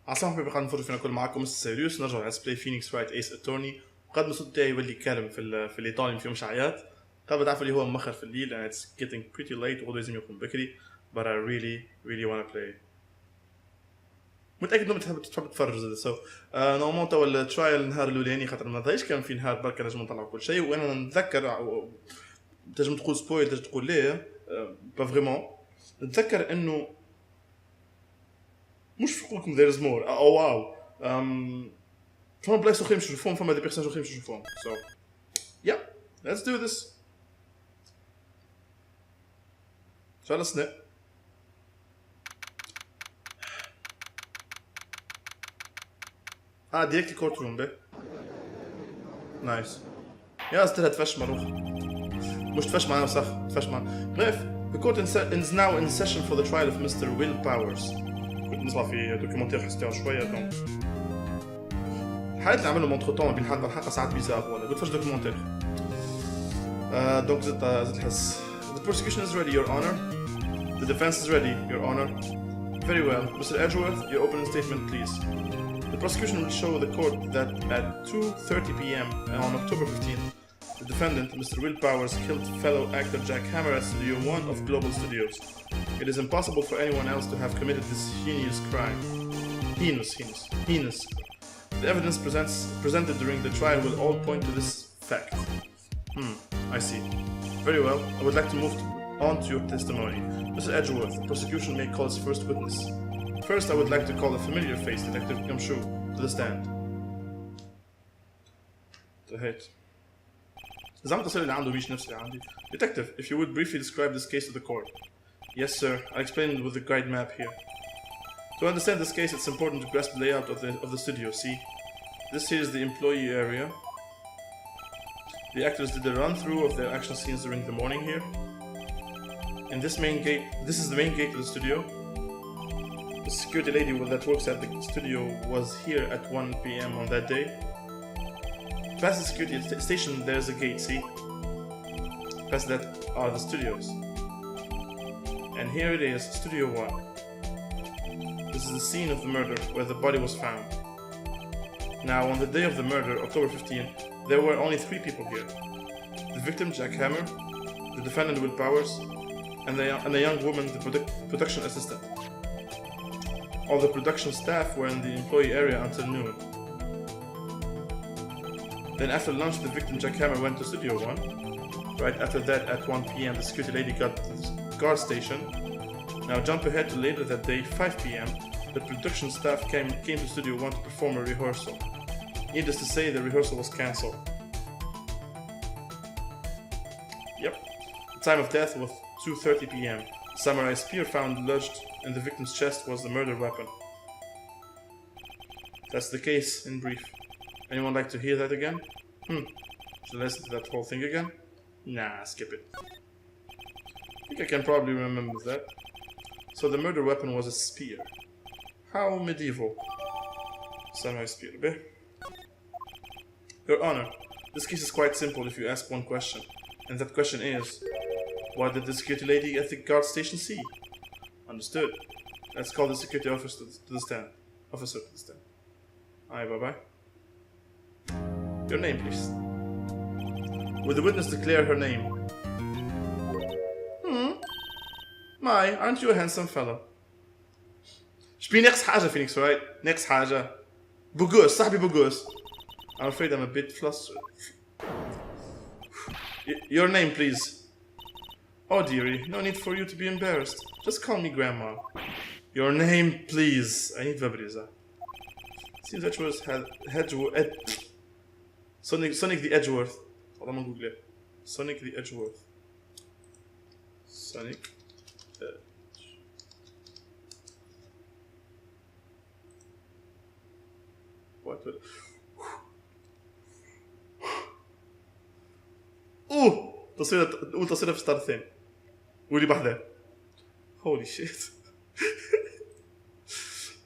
عسلامة حبايبي، قاعد نفوتوا فينا كل معاكم مستر سيريوس. نرجع على بلاي فينيكس رايت ايس اتورني. قد ما الصوت بتاعي يولي كالم في الايطالي فيه مش عياط. قبل تعرف اللي هو مخر في الليل and it's getting pretty late وغدوة لازم يكون بكري. But I really wanna play. متأكد انه تحب تتفرج زي سو. نورمال تو الترايل النهار الاولاني خاطر ما ضايش كان في نهار بركة نجم نطلع كل شيء، وانا نتذكر تنجم تقول سبويل تنجم تقول ليه با فريمون. نتذكر انه مش في قولكم there is more. Oh wow. فما بلايص اخرين مش نشوفهم، فما دي بيرسوناج اخرين مش نشوفهم. So yeah, let's do this. خلصنا. ديريكت كورت روم به. نايس. يا استاذ تفش مروح. مش تفش معنا صح، تفش معنا. Bref, the court is now in session for the trial of Mr. Will Powers. كنت نسمع في دوكيومنتير حستيها شوية دونك. حاولت نعمله مونتروتون بين الحلقة ساعات بيزار ولا قلت فاش دوكيومنتير. دونك زدت الحس. The prosecution is ready, Your Honor. The defense is ready, Your Honor. Very well, Mr. Edgeworth, your opening statement, please. The prosecution will show the court that at 2:30 p.m. on October 15th, the defendant, Mr. Will Powers, killed fellow actor Jack Hammer at Studio 1 of Global Studios. It is impossible for anyone else to have committed this heinous crime. Heinous. The evidence presented during the trial will all point to this fact. I see. Very well. I would like to move on to your testimony. Mr. Edgeworth, the prosecution may call its first witness. First, I would like to call a familiar face, Detective Gamshu, to the stand. Tahit. زعما تصير اللي عنده مش نفس اللي عندي. Detective, if you would briefly describe this case to the court. Yes, sir. I explained it with the guide map here. To understand this case, it's important to grasp the layout of the studio. See, this here is the employee area. The actors did a run-through of their action scenes during the morning here. And this is the main gate of the studio. The security lady that works at the studio was here at 1 p.m. on that day. Past the security station, there's a gate, see? Past that are the studios. And here it is, Studio 1. This is the scene of the murder, where the body was found. Now, on the day of the murder, October 15, there were only 3 people here. The victim, Jack Hammer, the defendant, Will Powers, and a young woman, the production assistant. All the production staff were in the employee area until noon. Then after lunch, the victim, Jack Hammer, went to Studio 1. Right after that, at 1 p.m., the security lady got to the guard station. Now jump ahead to later that day, 5 p.m., the production staff came to Studio 1 to perform a rehearsal. Needless to say, the rehearsal was cancelled. Yep. The time of death was 2:30 p.m. The samurai spear found lodged in the victim's chest was the murder weapon. That's the case in brief. Anyone like to hear that again? Should I listen to that whole thing again? Nah, skip it. I think I can probably remember that. So the murder weapon was a spear. How medieval. Samurai spear. Your Honor, this case is quite simple if you ask one question. And that question is, what did the security lady at the guard station see? Understood. Let's call the security officer to the stand. Aye, bye-bye. Your name, please. Will the witness declare her name? My, aren't you a handsome fellow? شبي ناقص حاجة فينيكس, right? ناقص حاجة. بوغوس, صاحبي بوغوس. I'm afraid I'm a bit flustered. Your name, please. Oh dearie, no need for you to be embarrassed. Just call me Grandma. Your name, please. I need Vabriza. Seems Edgeworth had Sonic the Edgeworth. والله ما نقول له. Sonic the Edgeworth. Sonic What will... تصويرها في ستار الثاني واللي بحذاه. Holy shit.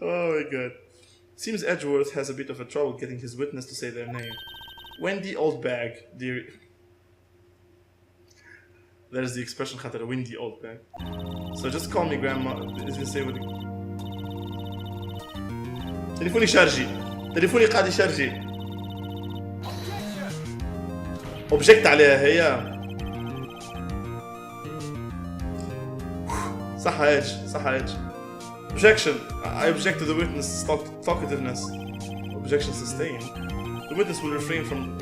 Oh my god. Seems Edgeworth has a bit of a trouble getting his witness to say their name. Wendy Oldbag, dear. That is the expression خاطر Wendy Oldbag. So just call me Grandma. Is he say what? تليفوني شارجي. تليفوني قاعد يشارجي. اوبجكت عليها هي. صح هيك صح هيك. Objection. I object to the witness' talkativeness. Objection sustained. The witness will refrain from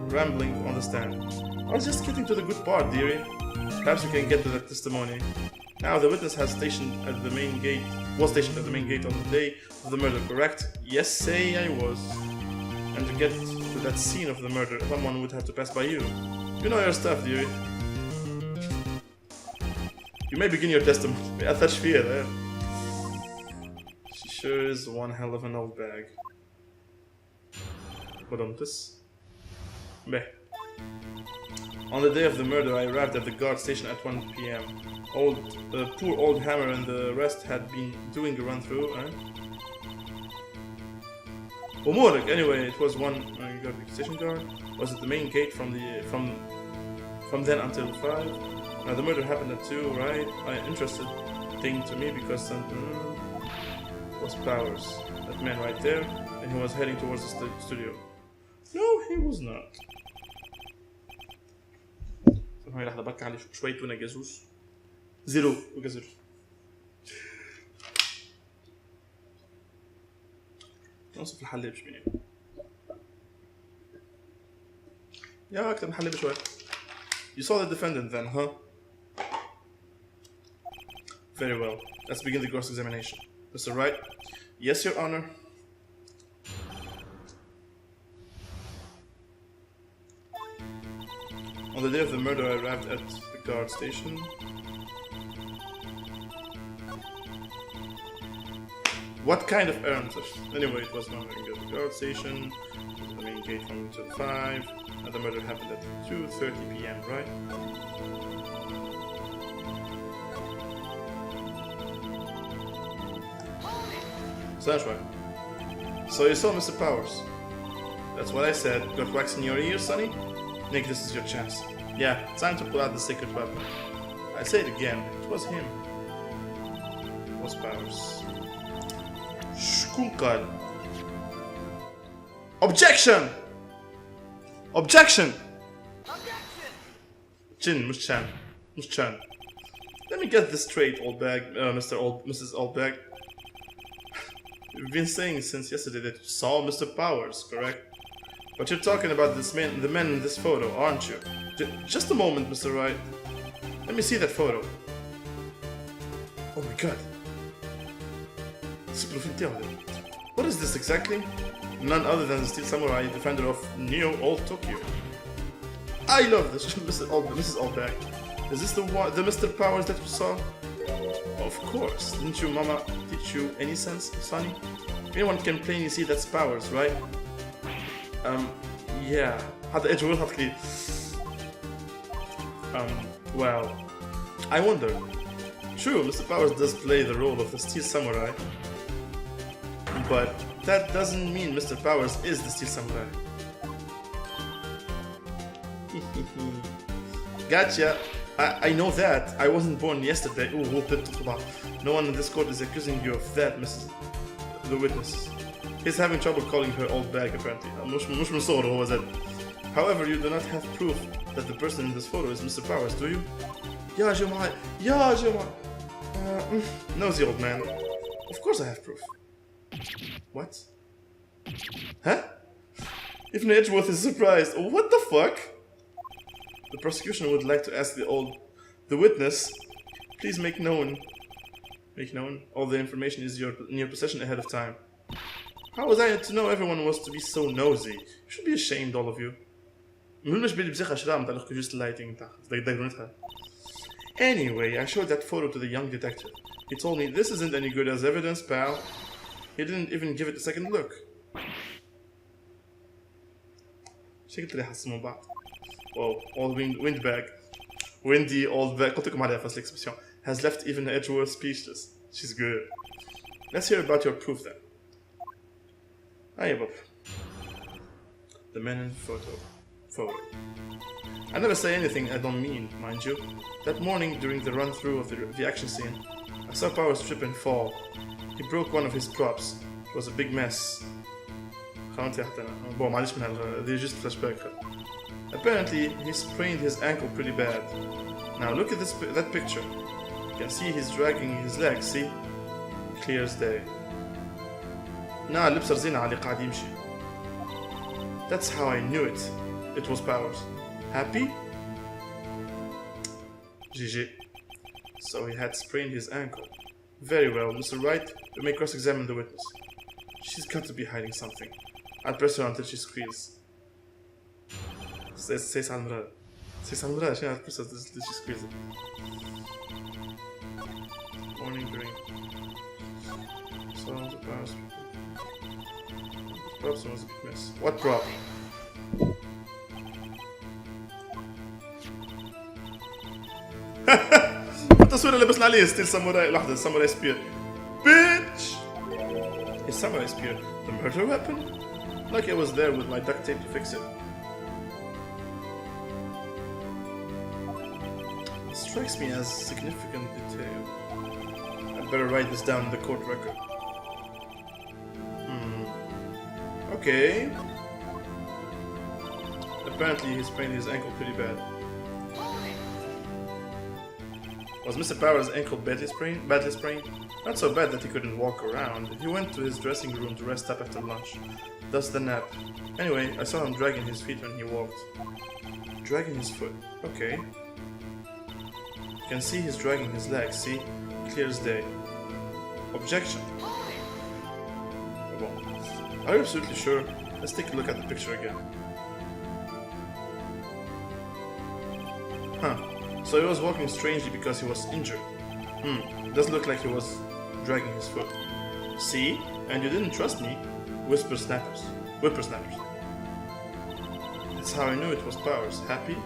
rambling on the stand. I was just getting to the good part, dearie. Perhaps we can get to that testimony. Now, the witness was stationed at the main gate on the day of the murder, correct? Yes, say I was. And to get to that scene of the murder, someone would have to pass by you. You know your stuff, dearie. You may begin your testimony. I touch fear there. She sure is one hell of an old bag. What on this? Meh. On the day of the murder, I arrived at the guard station at 1 p.m. Poor old Hammer and the rest had been doing a run-through, Umurek, anyway, it was one station guard. Was at the main gate from then until 5. Now the murder happened at 2, right? Interesting thing to me because was Powers, that man right there, and he was heading towards the studio. No, he was not. هاي لحظة بكي علي شوي تونة جازوس. زيرو وجزر. نوصف الحليب شوي. يا أكتب الحليب شوي. You saw the defendant then, huh? Very well. Let's begin the gross examination. Mr. Wright? Yes, Your Honor. On the day of the murder, I arrived at the guard station. What kind of errand? Anyway, it was not at the guard station. The main gate from until 5. And the murder happened at 2:30 p.m., right? So that's right. So you saw Mr. Powers. That's what I said. Got wax in your ears, Sonny? Nick, this is your chance. Yeah, time to pull out the sacred weapon. I say it again, it was him. It was Powers. Shkunkal. Objection! Objection! Chin, Mrs. Chan. Let me get this straight, Oldbag, Mrs. Oldbag. You've been saying since yesterday that you saw Mr. Powers, correct? But you're talking about the men in this photo, aren't you? Just a moment, Mr. Wright. Let me see that photo. Oh my god. What is this exactly? None other than the Steel Samurai, defender of Neo Old Tokyo. I love this, Mrs. Oldbag. Is this the Mr. Powers that you saw? Of course. Didn't your mama teach you any sense, Sonny? Anyone can plainly see that's Powers, right? Yeah. هذا إيش وين حط لي؟ Well, I wonder. True, Mr. Powers does play the role of the Steel Samurai, but that doesn't mean Mr. Powers is the Steel Samurai. Gotcha. I know that. I wasn't born yesterday. No one in this court is accusing you of that, Mrs. The witness. He's having trouble calling her old bag, apparently. However, you do not have proof that the person in this photo is Mr. Powers, do you? Yeah, Jamal. Nosy old man. Of course I have proof. What? Huh? Even Edgeworth is surprised. What the fuck? The prosecution would like to ask the witness, please make known all the information is in your possession ahead of time. How was I to know everyone was to be so nosy? You should be ashamed, all of you. Anyway, I showed that photo to the young detective. He told me this isn't any good as evidence, pal. He didn't even give it a second look. Whoa, Windy Oldbag, has left even Edgeworth speechless. She's good. Let's hear about your proof then. Hi, Bob. The man in the photo. I never say anything I don't mean, mind you. That morning, during the run-through of the action scene, I saw Powers trip and fall. He broke one of his props. It was a big mess. خلونتي حتى أنا. بون معليش من هالغ. They just flashback. Apparently, he sprained his ankle pretty bad. Now look at that picture. You can see he's dragging his legs. See? Clear as day. Nah, اللبس رزينة على قاعد يمشي. That's how I knew it. It was Powers. Happy? GG. So he had sprained his ankle. Very well, Mr. Wright, we may cross-examine the witness. She's got to be hiding something. I'll press her until she squeals. Say Sandra. Say Sandra, she has press her until she squeals. Morning green. So the Powers. Perhaps was a big mess. What prop? التصوير اللي لبسنا عليه ستيل ساموراي لحظة ساموراي سبير bitch his samurai spear the murder weapon like I was there with my duct tape to fix it. It strikes me as significant detail. I'd better write this down in the court record. Okay. Apparently he sprained his ankle pretty bad. Was Mr. Powers' ankle badly sprained? Not so bad that he couldn't walk around. He went to his dressing room to rest up after lunch. Thus the nap. Anyway, I saw him dragging his feet when he walked. Dragging his foot. Okay. You can see he's dragging his legs, see? Clear as day. Objection. Well, are you absolutely sure? Let's take a look at the picture again. Huh. So he was walking strangely because he was injured. Doesn't look like he was dragging his foot. See? And you didn't trust me? Whippersnappers. That's how I knew it was Powers. Happy?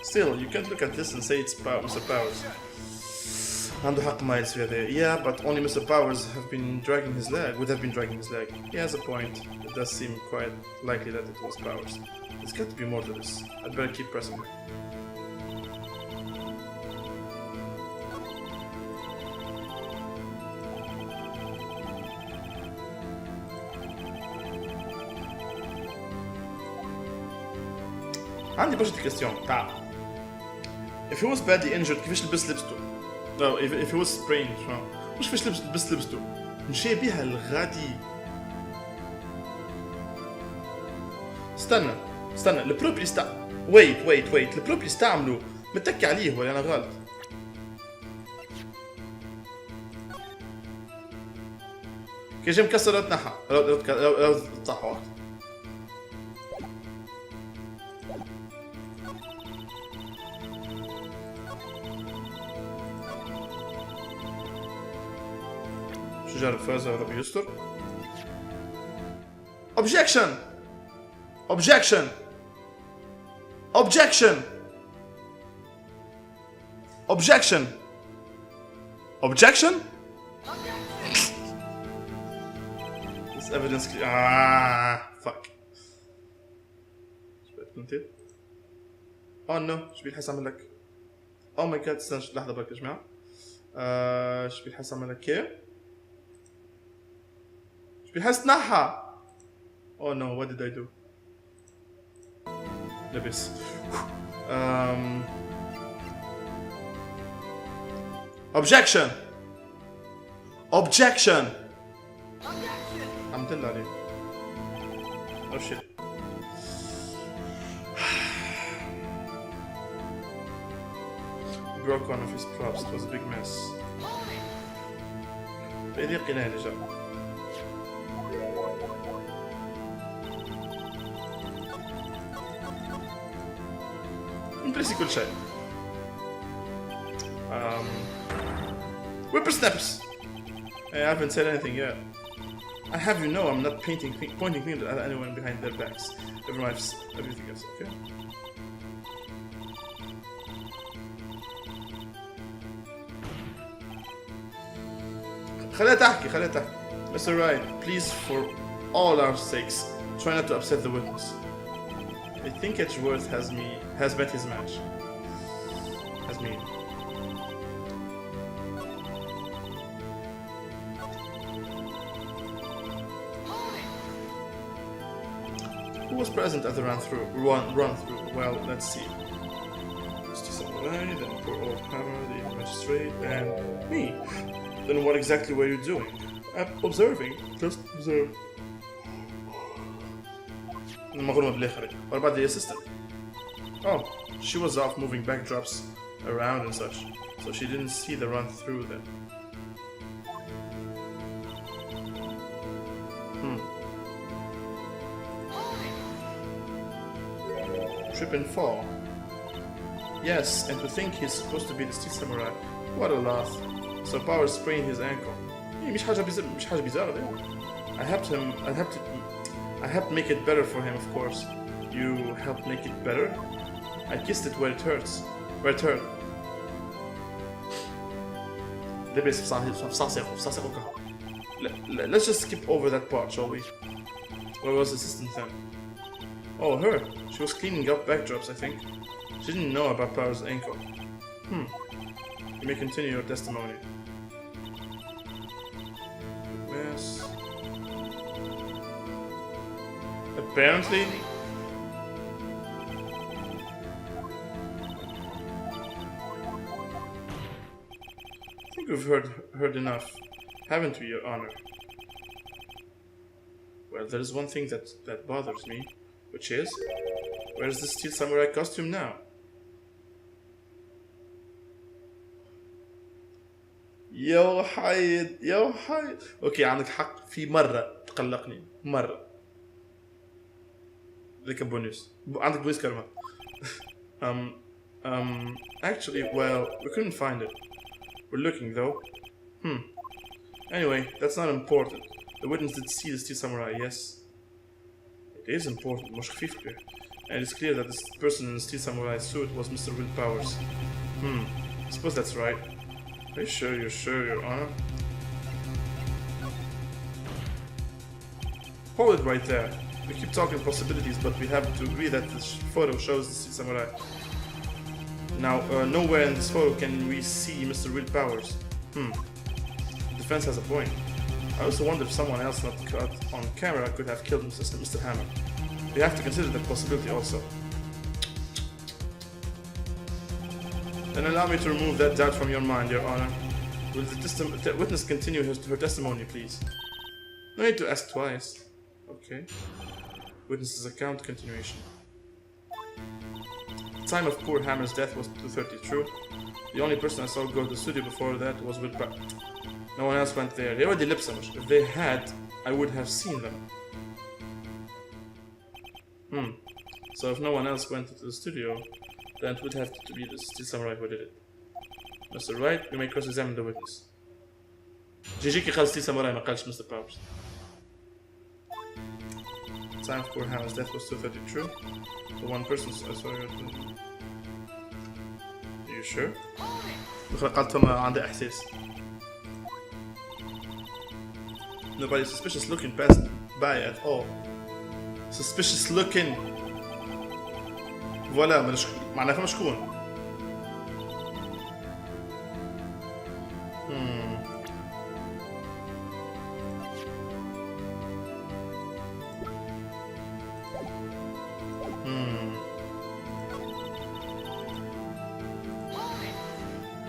Still, you can't look at this and say it's Mr. Powers. عنده حق Miles في هذا. Yeah, but only Mr. Powers would have been dragging his leg. He has a point. It does seem quite likely that it was Powers. There's got to be more to this. I'd better keep pressing her. عندي برشا كيستيون. تعال. If he was badly injured, كيفاش لبسته؟ No, if he was sprained, شنو؟ مش كيفاش لبسته؟ مشى بها الغادي. استنى البروبلي ويت البروبلي استعملوا متكي عليه ولا انا غلط؟ كي جا مكسر لو تنحى لو طاح واحد. شجار الفازة وربي يستر. Objection! Objection! Objection! Objection! Objection? This evidence clear. Fuck. Oh no, شبيه الحس عمل لك. Oh my god, استنى لحظة برك يا جماعة. شبيه الحس عمل لك كيف؟ شبيه الحس تنحى. Oh no, what did I do? لبس. Objection! Objection! عملت له عليه. Oh shit. Broke one of his props. It was a big mess. بإيدي قناة déjà. نبريسي كل شيء. Whippersnappers! I haven't said anything yet. I have you know I'm not pointing fingers at anyone behind their backs. Everything else, okay? خليها تحكي. Mr. Wright, please, for all our sakes, try not to upset the witness. I think Edgeworth has met his match. Has me. Who was present at the run through? Well, let's see. Mr. Samurai, then poor old Hammer, the magistrate, and me. Then what exactly were you doing? Observing. Just observe. What about the assistant? Oh, she was off moving backdrops around and such, so she didn't see the run through then. Trip and fall. Yes, and to think he's supposed to be the Steel Samurai. What a laugh. So Power sprained his ankle. مش حاجة bizarre there. I helped make it better for him, of course. You helped make it better? I kissed it where it hurts. Where it hurt. Let's just skip over that part, shall we? Where was the assistant then? Oh, her. She was cleaning up backdrops, I think. She didn't know about Power's ankle. You may continue your testimony. Yes. Apparently. I think we've heard enough, haven't we, Your Honor? Well, there is one thing that bothers me, which is, where's the Steel Samurai costume now? يا حيد يا حيد. اوكي عندك حق، في مرة تقلقني مرة. ذيك بونus. عندك بونus كرمة. Actually, well, we couldn't find it. We're looking though. Anyway, that's not important. The witness did see the Steel Samurai, yes. It is important, مش خفيف كده. And it's clear that this person in the Steel Samurai suit was Mr. Will Powers. I suppose that's right. Are you sure, Your Honor? Hold it right there. We keep talking possibilities, but we have to agree that this photo shows the Steel Samurai. Now, nowhere in this photo can we see Mr. Will Powers. The defense has a point. I also wonder if someone else not caught on camera could have killed Mr. Hammer. We have to consider that possibility also. Then allow me to remove that doubt from your mind, Your Honor. Will the witness continue her testimony, please? No need to ask twice. Okay. Witness's account continuation. The time of poor Hammer's death was 2:30, true? The only person I saw go to the studio before that was Will Powers. No one else went there. They already lip sandwiched. If they had, I would have seen them. So if no one else went to the studio, then it would have to be the Steel Samurai who did it. Mr. Wright, you may cross-examine the witness. جيجيكي قال Steel Samurai ما قالش Mr. Powers. The time of poor Hammer's death was 2:30, true? The one person I saw you. Are you sure? قالتهم عندي إحساس. Nobody suspicious looking passed by at all. Suspicious looking. Voilà, ما نعرفهم شكون.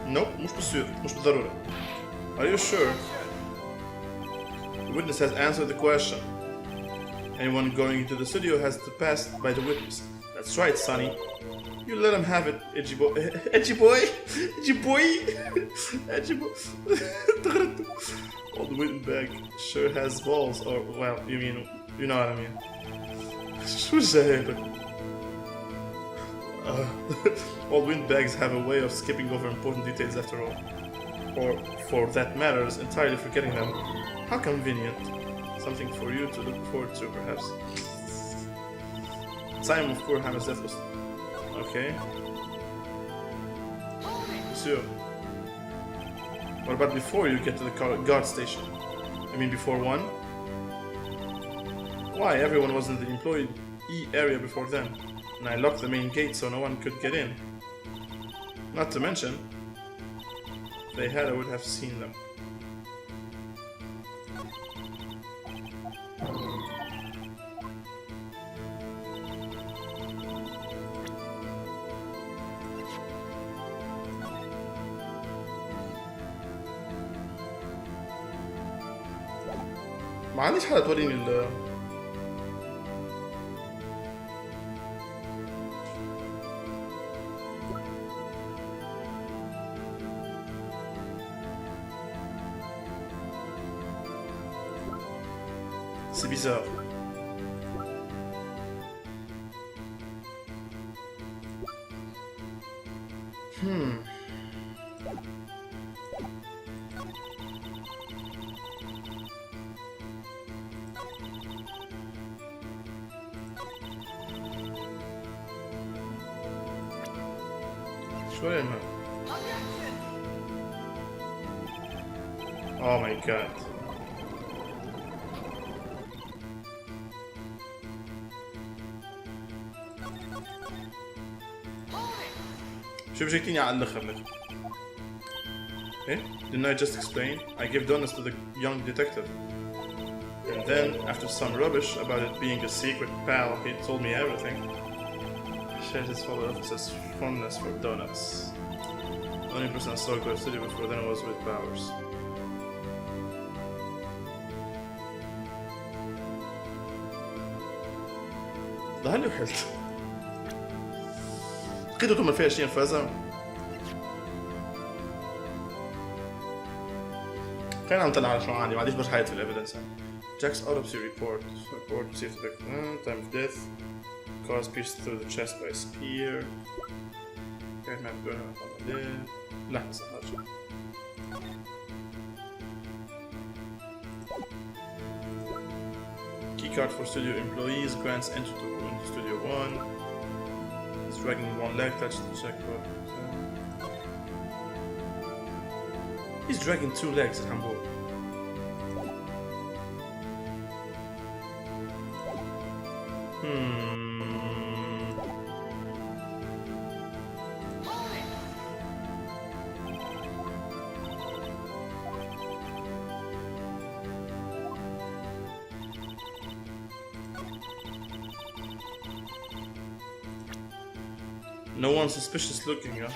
Nope, مش بالسير، مش بالضرورة. Are you sure? The witness has answered the question. Anyone going into the studio has to pass by the witness. That's right, Sonny. You let him have it, edgy boy. Edgy boy? Edgy boy? Edgy boy. Old Windbag sure has balls, or, well, you know what I mean. شو الجهالة؟ All windbags have a way of skipping over important details after all. Or, for that matter, entirely forgetting them. How convenient. Something for you to look forward to, perhaps. Time of poor Hammer's death was... Okay. So... What about before you get to the guard station? I mean before one? Why? Everyone was in the employee area before then. And I locked the main gate so no one could get in. Not to mention... If they had, I would have seen them. ما عنديش حدا توريني ال C'est bizarre. شوية ما. Oh my god. شو بجيكتيني على الاخر لك؟ ايه؟ Didn't I just explain? I gave donuts to the young detective. And then, after some rubbish about it being a secret pal, he told me everything. I shared his fellow officer's fondness for donuts. The only person I saw go to the studio before then was with Bowers. ده هل وحلت قيدتهم ما فيها شيء فازا خلينا نطلع على شو عندي ما عنديش برشا حاجات في الإيفيدنس. Jack's autopsy report received the time of death caused pierced through the chest by a spear. لا ما صحاش. Keycard for studio employees grants entry to Studio 1. He's dragging one leg, touch the checkbook. He's dragging two legs at Hamburg. No one suspicious looking, yeah?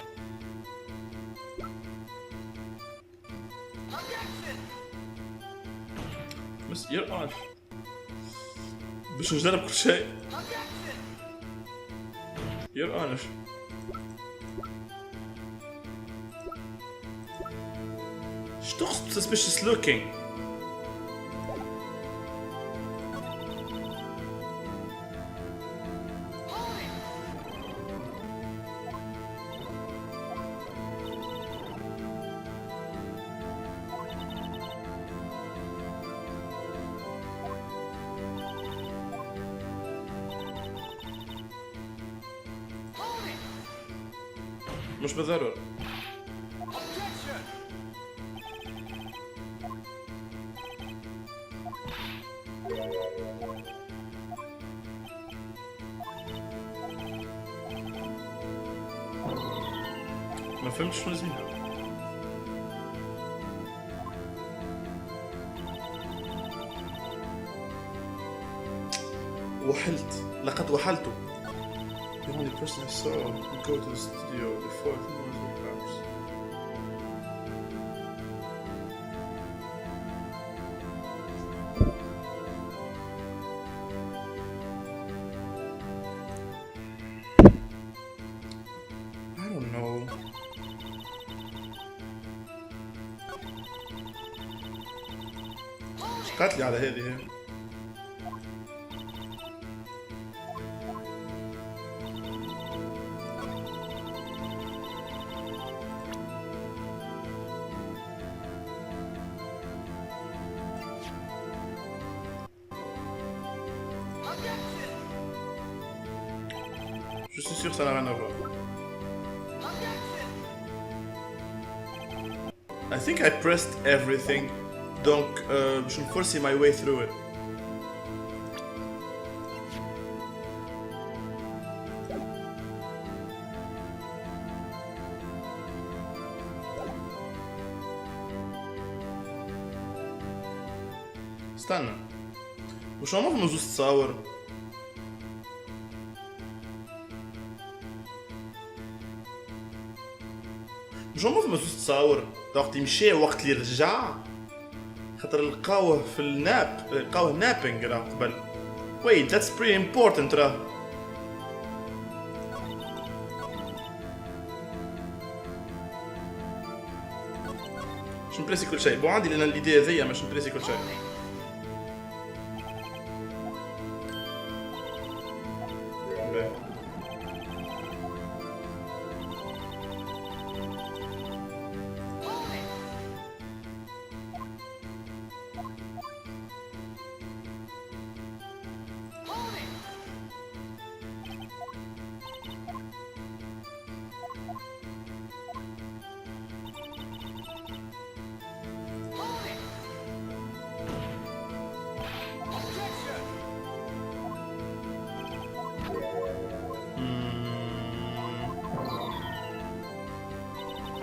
بس يرقع باش نجرب كل شيء يرقانش. ايش تقصد suspicious looking؟ مش بالضرورة. ما فهمتش شنو زينها. وحلت لقد وحلت. The only person I saw go to the studio before the music hours. I don't know. قالت لي على هذه. Je suis sûr que ça n'a rien à voir. I think I pressed everything, donc je vais forcer my way through it. استنى وش ما في زوز تصاور مش ما في زوز تصاور وقت يمشي وقت اللي رجع خاطر لقاوه في الناب، لقاوه نابينج راه قبل. Wait, that's pretty important راه. باش نبريسي كل شيء، بو عندي لان الإيديا هذيا باش نبريسي كل شيء.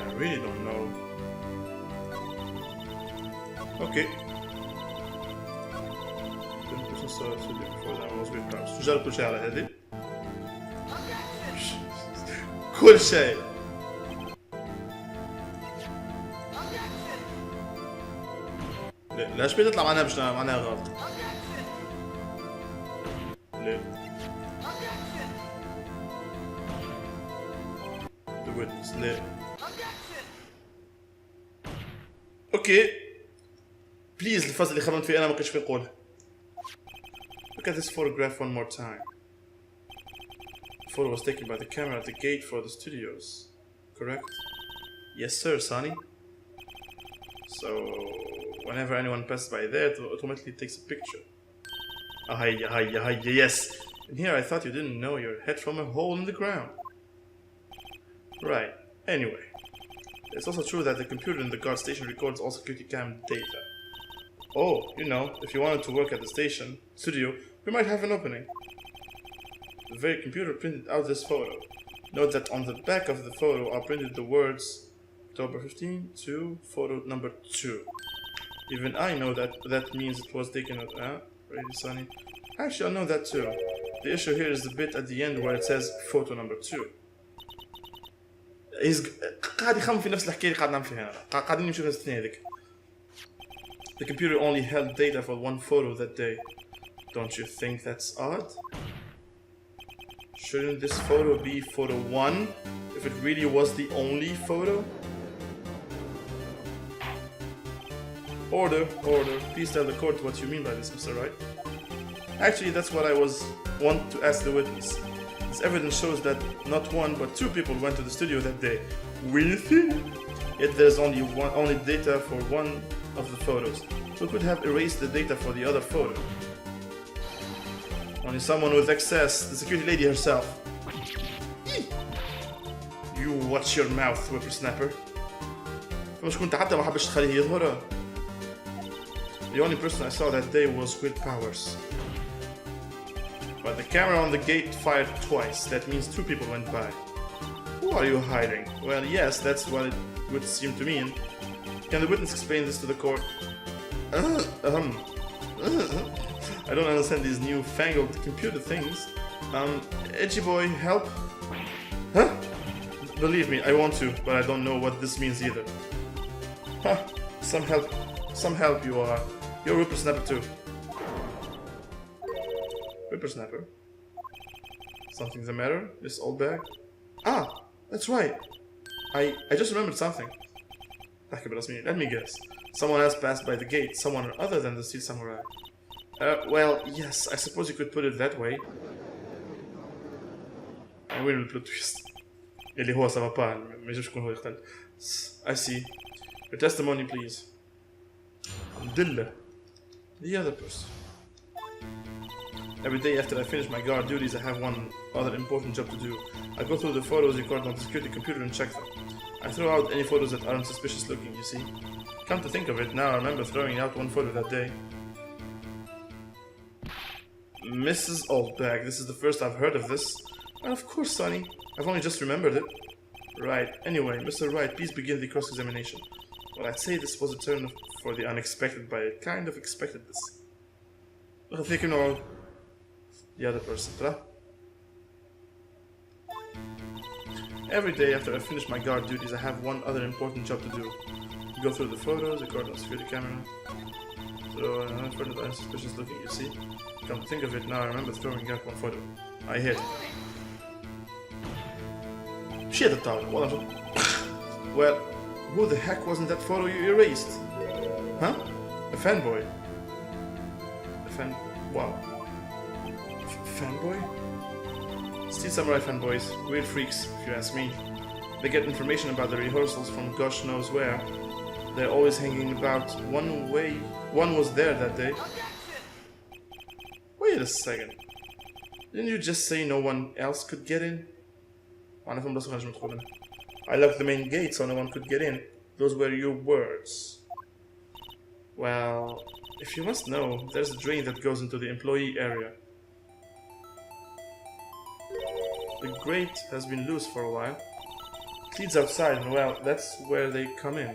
I really don't know. Okay. تجرب كل شيء على هذه. كل شيء. ليش بتطلع معناها مش معناها غلط؟ ليه؟ The witness ليه؟ اوكي بليز الفاز اللي خممت فيه انا ما كنتش في نقولها. Look at this photograph one more time. The photo was taken by the camera at the gate for the studios. Correct? Yes sir, Sonny. So whenever anyone passes by there, it automatically takes a picture. Hi, yes. And here I thought you didn't know your head from a hole in the ground. Right. Anyway. It's also true that the computer in the guard station records all security cam data. Oh, you know, if you wanted to work at the studio, we might have an opening. The very computer printed out this photo. Note that on the back of the photo are printed the words October 15 to photo number 2. Even I know that means it was taken at really sunny. Actually, I know that too. The issue here is the bit at the end where it says photo number 2. قاعد يخمم في نفس الحكايه اللي قاعد نعمل فيها انا، قاعدين نمشيو في نفس الثانيه هذيك. The computer only held data for one photo that day. Don't you think that's odd? Shouldn't this photo be photo 1 if it really was the only photo? Order. Please tell the court what you mean by this, Mr. Wright. Actually, that's what I want to ask the witness. This evidence shows that not one but 2 people went to the studio that day. With it? Yet there's only data for one of the photos. Who could have erased the data for the other photo? Only someone with access, the security lady herself. You watch your mouth, whippersnapper. مش كنت حتى ما حبش تخليه يظهر. The only person I saw that day was Will Powers. But the camera on the gate fired twice. That means 2 people went by. Who are you hiding? Well, yes, that's what it would seem to mean. Can the witness explain this to the court? I don't understand these newfangled computer things. Edgy boy, help? Huh? Believe me, I want to, but I don't know what this means either. Huh, some help you are. You're a whippersnapper too. Whippersnapper? Something the matter, Miss Oldbag? Ah, that's right. I just remembered something. Let me guess. Someone else passed by the gate, someone other than the Steel Samurai. Well, yes, I suppose you could put it that way. I win the plot twist. اللي هو ça va pas, ما يجوش يكون هو يختل. I see. Your testimony, please. Alhamdulillah. The other person. Every day after I finish my guard duties, I have one other important job to do. I go through the photos recorded on the security computer and check them. I throw out any photos that aren't suspicious looking, you see. Come to think of it, now I remember throwing out one photo that day. Mrs. Oldbag, this is the first I've heard of this. Well, of course, Sonny. I've only just remembered it. Right. Anyway, Mr. Wright, please begin the cross-examination. Well, I'd say this was a turn for the unexpected, but I kind of expected this. I think you know the other person, right? Every day after I finish my guard duties, I have one other important job to do. Go through the photos, record on security camera. So, further I'm suspicious looking, you see? Come to think of it now, I remember throwing up one photo. I hit. Shit, الطاولة والله. Well, who the heck wasn't that photo you erased? Huh? A fanboy? Wow. Fanboy? Steel Samurai fanboys, weird freaks, if you ask me. They get information about the rehearsals from gosh knows where. They're always hanging about one was there that day. Wait a second. Didn't you just say no one else could get in? I locked the main gate so no one could get in. Those were your words. Well, if you must know, there's a drain that goes into the employee area. The grate has been loose for a while. It leads outside and well, that's where they come in.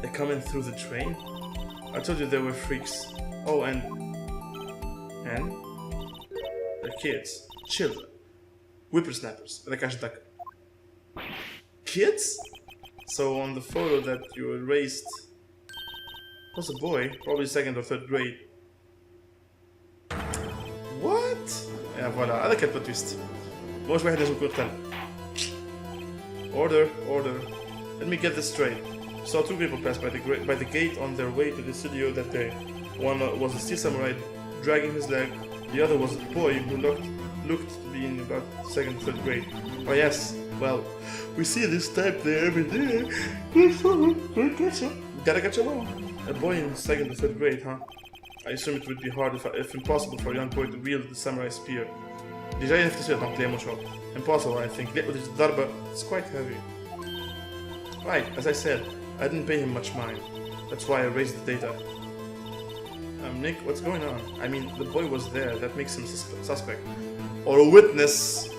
They come in through the drain? I told you they were freaks. Oh, and? They're kids. Children. Whippersnappers. Kids? So on the photo that you erased was a boy, probably 2nd or 3rd grade. What? Yeah, voilà, هذا كان بلوت تويست. موش واحد لازم يكون اقتنع. Order. Let me get this straight. Saw 2 people pass by the gate on their way to the studio that day. One was a steel samurai dragging his leg. The other was a boy who looked to be in about 2nd, 3rd grade. Oh yes, well, we see this type there every day. Gotta catch along. A boy in 2nd or 3rd grade, huh? I assume it would be hard, if impossible, for a young boy to wield the samurai spear. Déjà il faut que tu aies impossible, I think. It's quite heavy. Right, as I said, I didn't pay him much mind. That's why I raised the data. Nick, what's going on? I mean, the boy was there. That makes him suspect. Or a witness.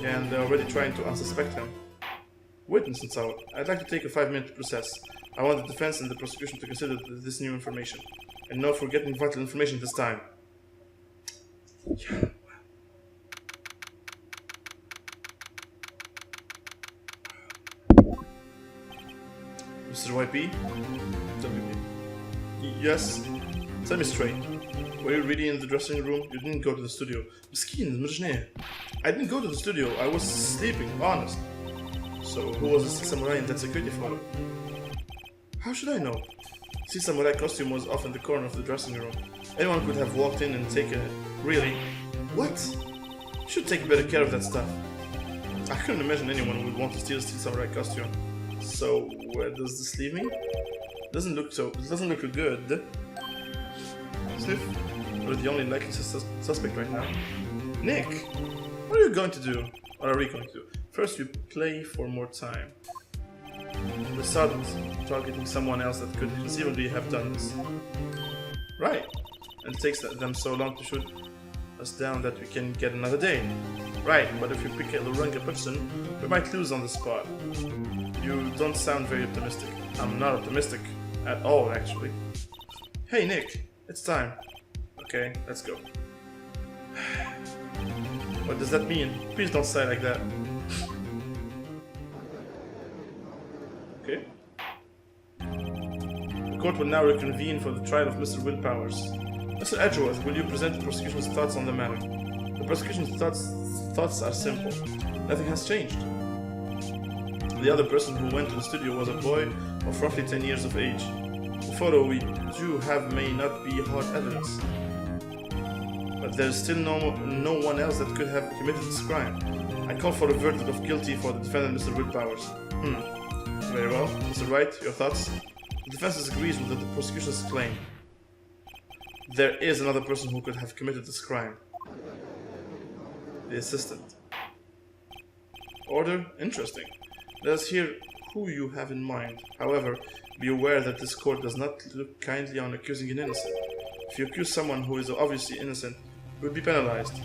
Yeah, and they're already trying to unsuspect him. Witness and so. I'd like to take a 5-minute process. I want the defense and the prosecution to consider this new information. And no forgetting vital information this time. Yeah. Mr. YP? WP. Yes? Tell me straight. Were you really in the dressing room? You didn't go to the studio. Miskin, I didn't go to the studio. I was sleeping, honest. So, who was the Steel Samurai in that security photo? How should I know? Steel Samurai costume was off in the corner of the dressing room. Anyone could have walked in and taken it. Really? What? You should take better care of that stuff. I couldn't imagine anyone would want to steal a Steel Samurai costume. So, where does this leave me? It doesn't look good. Sniff, we're the only likely suspect right now. Nick, what are you going to do? What are we going to do? First, you play for more time. We started targeting someone else that could conceivably have done this. Right, and it takes them so long to shoot us down that we can get another day. Right, but if you pick a Luranga person, we might lose on the spot. You don't sound very optimistic. I'm not optimistic at all, actually. Hey, Nick, it's time. Okay, let's go. What does that mean? Please don't say like that. Okay. The court will now reconvene for the trial of Mr. Will Powers. Mr. Edgeworth, will you present the prosecution's thoughts on the matter? The prosecution's thoughts are simple. Nothing has changed. The other person who went to the studio was a boy of roughly 10 years of age. The photo we do have may not be hard evidence, but there's still no one else that could have committed this crime. I call for a verdict of guilty for the defendant, Mr. Will Powers. Very well. Mr. Wright, your thoughts? The defense disagrees with the prosecution's claim. There is another person who could have committed this crime. The assistant. Order? Interesting. Let us hear who you have in mind. However, be aware that this court does not look kindly on accusing an innocent. If you accuse someone who is obviously innocent, you will be penalized.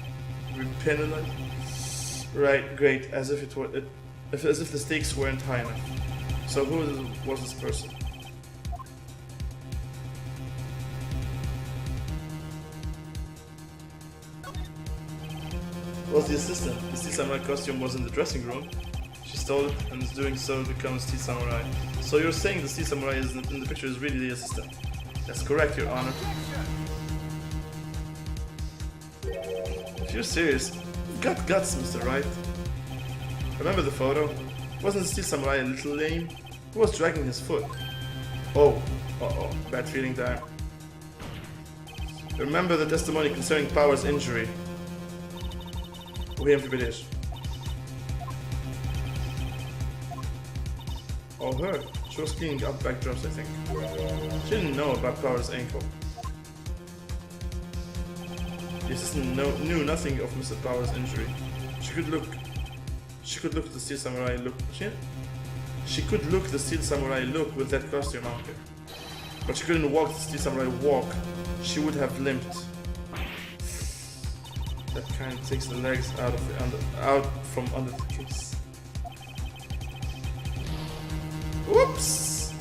Penalized? Right, great. As if the stakes weren't high enough. So who was this person? Was the assistant. The Steel Samurai costume was in the dressing room. She stole it and is doing so to become a steel samurai. So you're saying the steel samurai in the picture is really the assistant? That's correct, Your Honor. If you're serious, you've got guts, Mr. Wright. Remember the photo? Wasn't the steel samurai a little lame? He was dragging his foot. Oh, uh-oh, bad feeling there. Remember the testimony concerning Power's injury. وهي في بلاش. Oh, her. She was cleaning up backdrops, I think. She didn't know about Power's ankle. The assistant knew nothing of Mr. Power's injury. She could look the steel samurai look. She could look the steel samurai look with that costume on. But she couldn't walk the steel samurai walk. She would have limped. That kind takes the legs out from under the case. Whoops!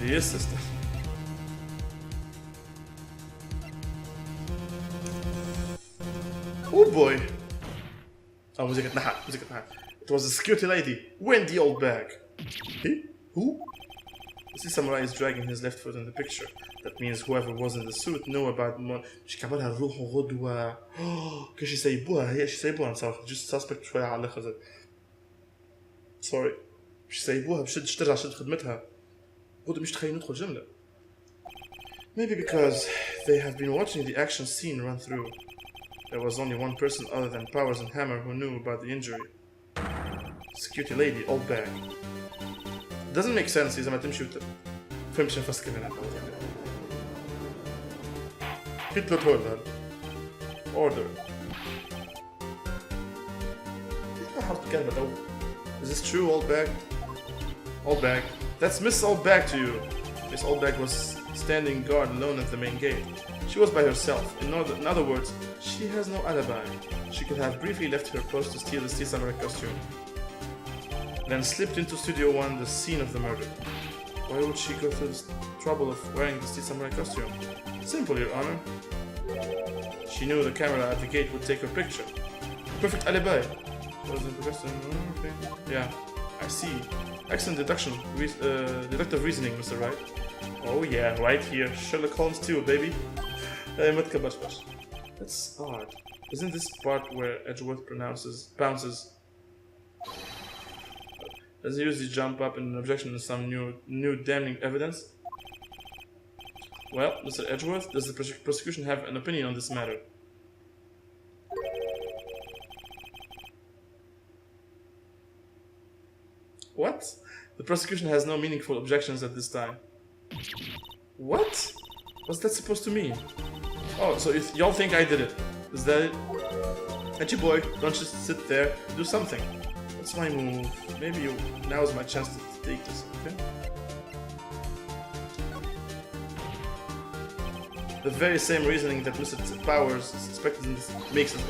The assistant. Oh boy! Oh, music at It was a security lady. When the Oldbag. He? Who? The steel samurai is dragging his left foot in the picture. That means whoever was in the suit knew about مش كعبالها نروحوا غدوة. كاش يسيبوها هي يسيبوها نصراحة. Just suspect شوية على الآخر. Sorry. مش يسيبوها باش ترجع تشد خدمتها. غدوة مش تخيل ندخل جملة. Maybe because they have been watching the action scene run through. There was only one person other than Powers and Hammer who knew about the injury. Security lady, Oldbag. Doesn't make sense إذا ما تمشي فهمش نفس كمان. Hitler told her. Order. Is this true, Oldbag? Oldbag. That's Miss Oldbag to you. Miss Oldbag was standing guard alone at the main gate. She was by herself. In other words, she has no alibi. She could have briefly left her post to steal the steel samurai costume, then slipped into Studio 1, the scene of the murder. Why would she go through the trouble of wearing the steel samurai costume? Simple, Your Honor. She knew the camera at the gate would take her picture. Perfect alibi. Okay. Yeah, I see. Excellent deductive reasoning, Mr. Wright. Oh yeah, right here. Sherlock Holmes too, baby. That's odd. Isn't this part where Edgeworth bounces? Does he usually jump up in an objection to some new damning evidence? Well, Mr. Edgeworth, does the prosecution have an opinion on this matter? What? The prosecution has no meaningful objections at this time. What? What's that supposed to mean? Oh, so if y'all think I did it, is that it? Edgy boy, don't just sit there, do something. What's my move? Maybe now is my chance to take this, okay? The very same reasoning that Mr. Powers suspected in this makes it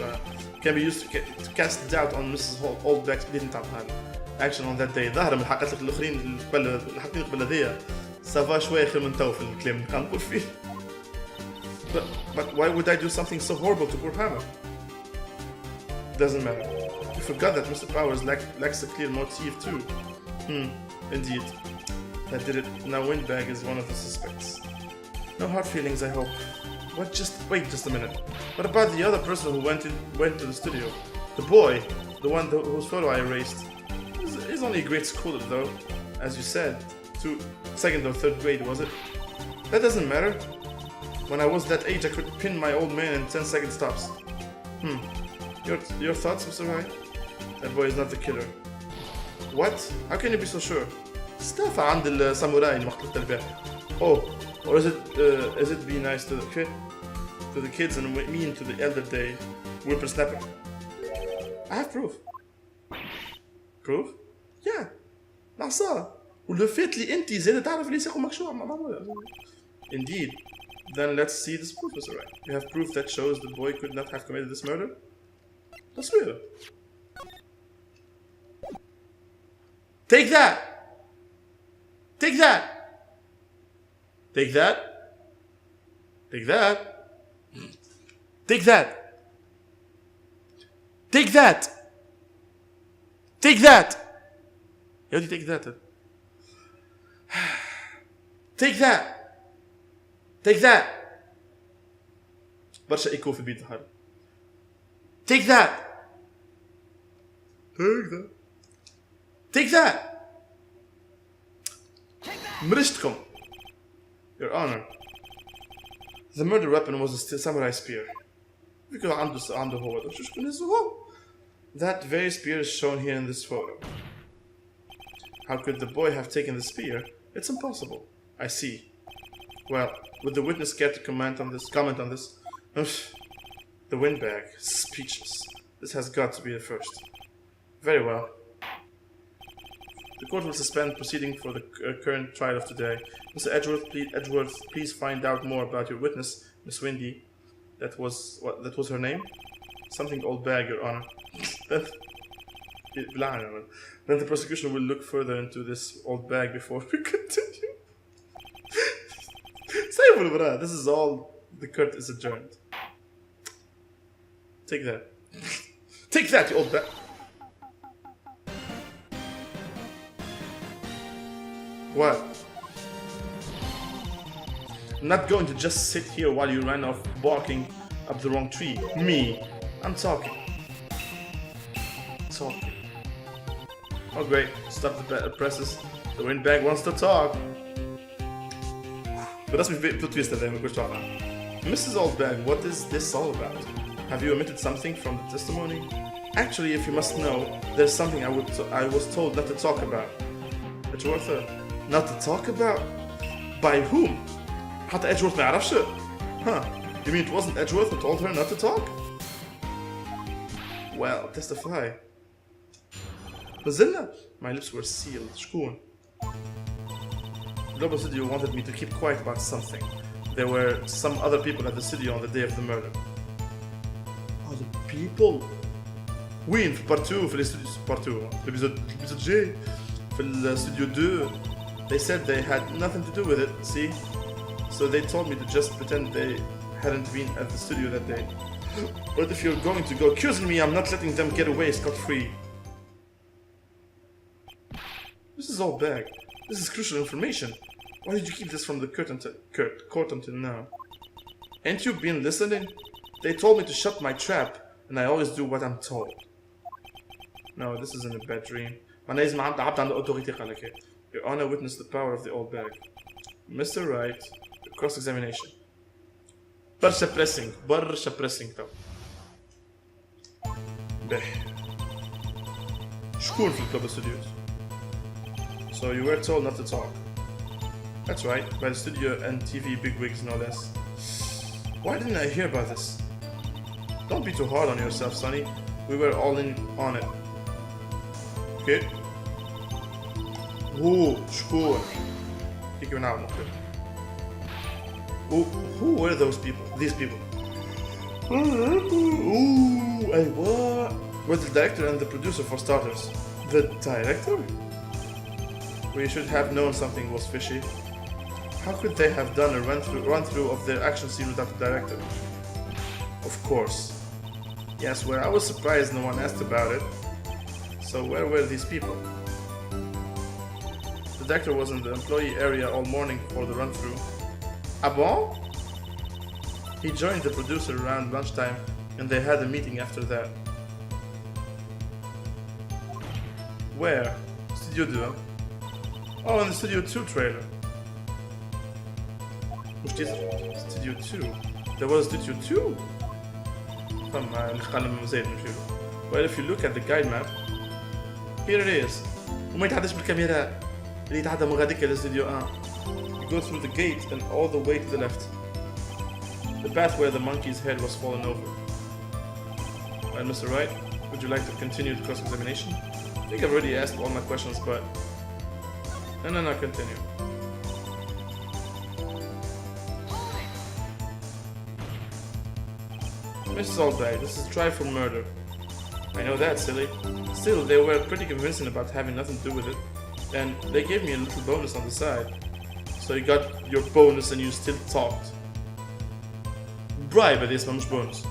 can be used to cast doubt on Mrs. Oldbag's didn't action on that day. ظاهر من الحلقات الاخرين الحلقتين قبل هذيا سافا شويه خير من تو في الكلام اللي كنقول فيه. But why would I do something so horrible to poor Hammer? Doesn't matter. You forgot that Mr. Powers lacks a clear motive too. Indeed. That did it. Now Windbag is one of the suspects. No hard feelings, I hope. Wait just a minute. What about the other person who went to the studio? The boy, the one whose photo I erased. He's only a grade schooler though, as you said. To second or third grade, was it? That doesn't matter. When I was that age, I could pin my old man in 10-second stops. Your thoughts, Mr. Wright? That boy is not the killer. What? How can you be so sure? Stuff عند الساموراي اللي مقتلت البارح. Oh, or is it be nice to the kids and mean to the elder day whippersnapper? I have proof. Proof? Yeah. العصا. ولفت لي انت زاد تعرف اللي ساقوا مكشوع معمولة. Indeed. Then let's see this proof, Mr. Wright. You have proof that shows the boy could not have committed this murder? That's real. Take that! Take that! Take that. Take that. Take that. Take that. Take that. How do you take that? Take that. Take that. برشا ايكو في البيت هذا. Take that. Take that. Take that. مرشتكم. Your Honor. The murder weapon was a samurai spear. Because عنده هو ده. شو شكون هو؟ That very spear is shown here in this photo. How could the boy have taken the spear? It's impossible. I see. Well, would the witness care to comment on this? The windbag. Speechless. This has got to be the first. Very well. The court will suspend proceeding for the current trial of today. Mr. Edgeworth, please find out more about your witness, Miss Windy. That was her name? Something Oldbag, Your Honor. Then the prosecution will look further into this Oldbag before we continue. This is all. The court is adjourned. Take that. Take that, you Oldbag. What? I'm not going to just sit here while you ran off barking up the wrong tree. Me. I'm talking. Talking. Oh great, stop the presses. The windbag wants to talk. But that's me put twist then we talk. Mrs. Oldbag, what is this all about? Have you omitted something from the testimony? Actually, if you must know, there's something I was told not to talk about. Edgeworth, not to talk about? By whom? حتى Edgeworth ما يعرفش? Huh? You mean it wasn't Edgeworth who told her not to talk? Well, testify. مازلنا? My lips were sealed. شكون? Global Studio wanted me to keep quiet about something. There were some other people at the studio on the day of the murder. Other people? وين في part 2 في الاستوديو part 2 الابيزود جاي في الاستوديو 2 they said they had nothing to do with it, see? So they told me to just pretend they hadn't been at the studio that day. But if you're going to go accusing me, I'm not letting them get away scot-free. This is all bad. This is crucial information. Why did you keep this from the court until now? Ain't you been listening? They told me to shut my trap, and I always do what I'm told. No, this isn't a bad dream. Your Honor witnessed the power of the Oldbag. Mr. Wright, cross-examination. برشا pressing تو. باهي. شكون في الكلوب ستوديوز؟ So you were told not to talk. That's right, by the studio and TV bigwigs no less. Why didn't I hear about this? Don't be too hard on yourself, Sonny. We were all in on it. Okay? شكون؟ كيف نعرف نقول؟ Who were those people? These people? What? Were the director and the producer for starters? The director? We should have known something was fishy. How could they have done a run-through of their action scene without the director? Of course. Yes, well, I was surprised no one asked about it. So where were these people? The director was in the employee area all morning for the run-through. Ah bon? He joined the producer around lunchtime and they had a meeting after that. Where? Studio 2? Oh, in the Studio 2 trailer. Which is Studio 2? There was Studio 2? Well, if you look at the guide map, here it is. وما يتعداش بالكاميرا اللي يتعدى من غاديك للاستوديو 1. You go through the gate and all the way to the left. The path where the monkey's head was fallen over. Well, Mr. Wright, would you like to continue the cross-examination? I think I've already asked all my questions, but... No, continue. Mrs. Oldbag, this is a trial for murder. I know that, silly. Still, they were pretty convincing about having nothing to do with it. And they gave me a little bonus on the side. So you got your bonus and you still talked. Bribe هذه اسمها مش bonus.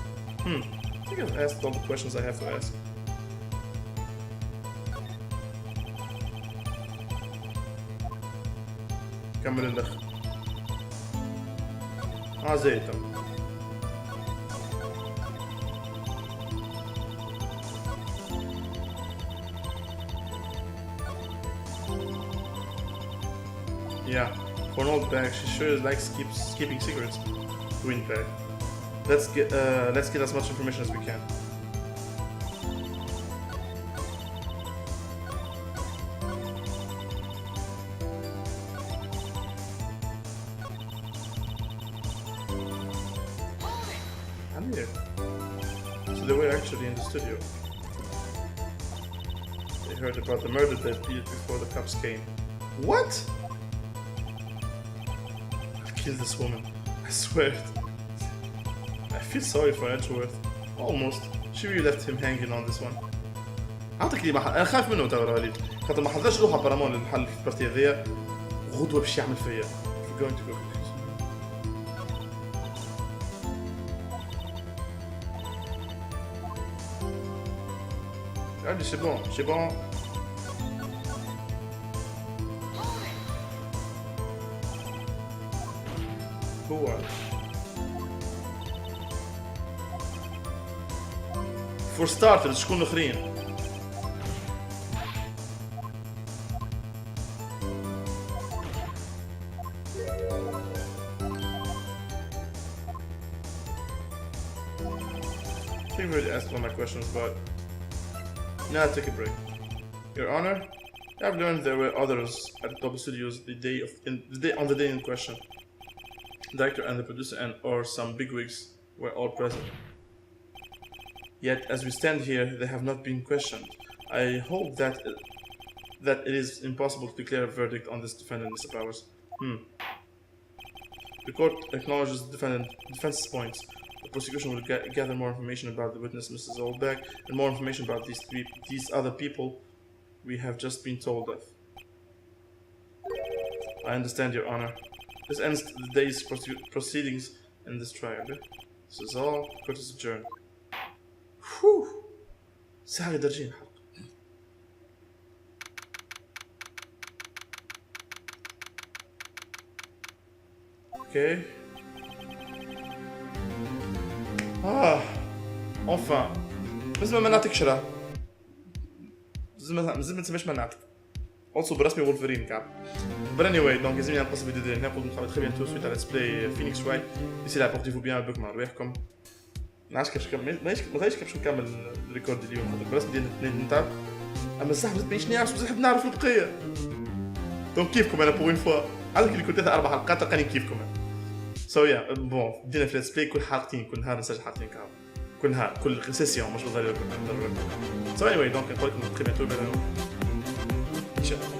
I think I've asked all the questions I have to ask. كمل ندخل. زيتم. Yeah, for an old bag, she sure likes keeping secrets. Windbag. Let's get as much information as we can. I'm here. So they were actually in the studio. They heard about the murder that beat before the cops came. What? I've killed this woman. I swear it. I feel sorry for Edgeworth. Almost. She really left him hanging on this one. أعطيك لي محل، أنا خايف منه ترى وليد، خاطر ما حضرش روحه برامون للمحل في البارتي هذيا، غدوة باش يعمل فيا. We're going to go. Allez, c'est bon, c'est bon. هو For starters شكون الآخرين؟ I think we already asked all my questions, but now take a break. Your Honor, I've learned there were others at the Double Studios on the day in question. The director and the producer or some bigwigs were all present. Yet, as we stand here, they have not been questioned. I hope that it is impossible to declare a verdict on this defendant, Mr. Powers. The court acknowledges the defense's points. The prosecution will gather more information about the witness, Mrs. Oldbag, and more information about these other people we have just been told of. I understand, Your Honor. This ends the day's proceedings in this trial. This is all. Court is adjourned. Whew! ساعة درجين حق. Okay. Enfin. لازم مناعتك شرا. لازم ما تسميش مناعتك. Also برسمي وولفرين كعب. But anyway, donc les amis, on passe la vidéo de dernière pour nous travailler très bientôt suite à Let's Play Phoenix Wright. D'ici là, portez-vous bien, بك مع رواحكم. ما عادش كيفاش نكمل، ما عادش كيفاش نكمل الريكورد اليوم، خاطر برسمي ديال الاثنين نتاع. اما الصح مانيش نعرف بصح نحب نعرف البقية. دونك كيفكم انا بوين فوا. عندك اللي كنت 4 حلقات تلقاني كيفكم. So yeah, بون بدينا في Let's Play كل حلقتين، كل نهار نسجل حلقتين كعب. كل نهار، كل سيسيون مش بالضرورة كل نهار. So anyway, donc نقول لكم très bientôt. إن شاء الله.